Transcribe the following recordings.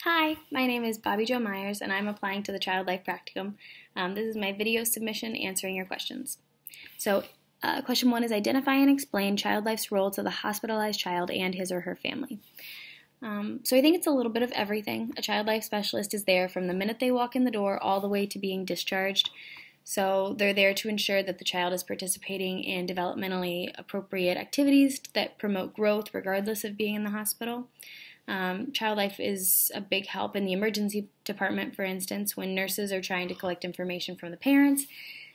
Hi, my name is Bobbi-Jo Myers, and I'm applying to the Child Life Practicum. This is my video submission answering your questions. So, question 1 is identify and explain Child Life's role to the hospitalized child and his or her family. So I think it's a little bit of everything. A Child Life Specialist is there from the minute they walk in the door all the way to being discharged. So they're there to ensure that the child is participating in developmentally appropriate activities that promote growth regardless of being in the hospital. Child Life is a big help in the emergency department, for instance, when nurses are trying to collect information from the parents.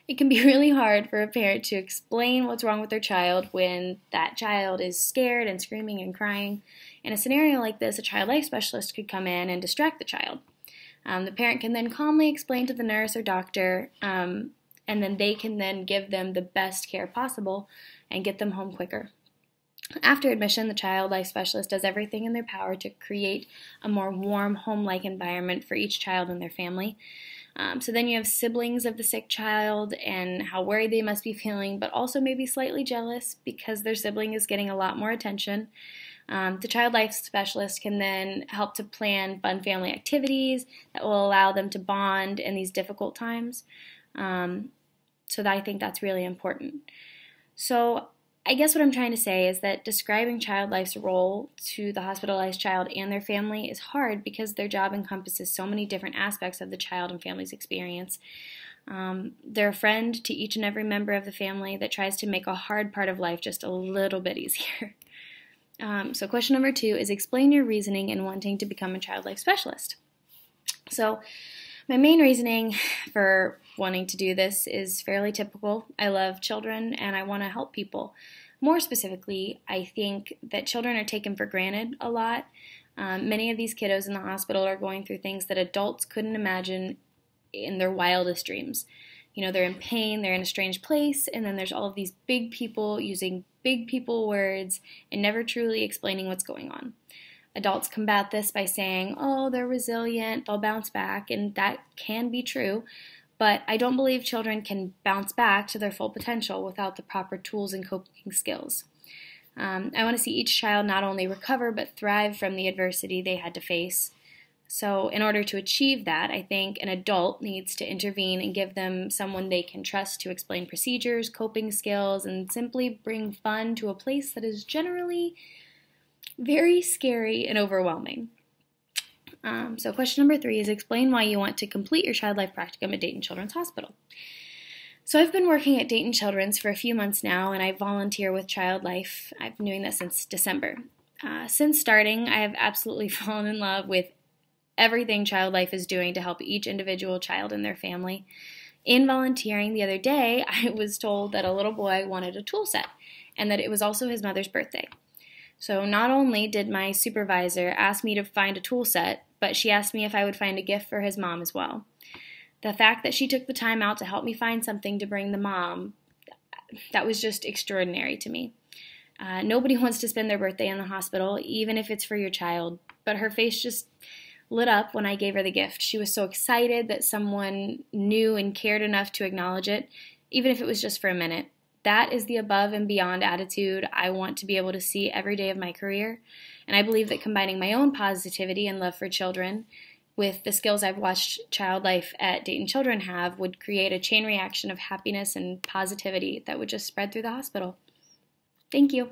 It can be really hard for a parent to explain what's wrong with their child when that child is scared and screaming and crying. In a scenario like this, a Child Life Specialist could come in and distract the child. The parent can then calmly explain to the nurse or doctor, and then they can then give them the best care possible and get them home quicker. After admission, the Child Life Specialist does everything in their power to create a more warm, home-like environment for each child and their family. So then you have siblings of the sick child and how worried they must be feeling, but also maybe slightly jealous because their sibling is getting a lot more attention. The Child Life Specialist can then help to plan fun family activities that will allow them to bond in these difficult times. So I think that's really important. So I guess what I'm trying to say is that describing Child Life's role to the hospitalized child and their family is hard because their job encompasses so many different aspects of the child and family's experience. They're a friend to each and every member of the family that tries to make a hard part of life just a little bit easier. So question number 2 is explain your reasoning in wanting to become a Child Life Specialist. So my main reasoning for wanting to do this is fairly typical. I love children and I want to help people. More specifically, I think that children are taken for granted a lot. Many of these kiddos in the hospital are going through things that adults couldn't imagine in their wildest dreams. You know, they're in pain, they're in a strange place, and then there's all of these big people using big people words and never truly explaining what's going on. Adults combat this by saying, oh, they're resilient, they'll bounce back, and that can be true, but I don't believe children can bounce back to their full potential without the proper tools and coping skills. I want to see each child not only recover but thrive from the adversity they had to face. So in order to achieve that, I think an adult needs to intervene and give them someone they can trust to explain procedures, coping skills, and simply bring fun to a place that is generally very scary and overwhelming. So question number 3 is explain why you want to complete your Child Life Practicum at Dayton Children's Hospital. So I've been working at Dayton Children's for a few months now, and I volunteer with Child Life. I've been doing that since December. Since starting, I have absolutely fallen in love with everything Child Life is doing to help each individual child and their family. In volunteering the other day, I was told that a little boy wanted a tool set and that it was also his mother's birthday. So not only did my supervisor ask me to find a tool set, but she asked me if I would find a gift for his mom as well. The fact that she took the time out to help me find something to bring the mom, that was just extraordinary to me. Nobody wants to spend their birthday in the hospital, even if it's for your child, but her face just lit up when I gave her the gift. She was so excited that someone knew and cared enough to acknowledge it, even if it was just for a minute. That is the above and beyond attitude I want to be able to see every day of my career, and I believe that combining my own positivity and love for children with the skills I've watched Child Life at Dayton Children have would create a chain reaction of happiness and positivity that would just spread through the hospital. Thank you.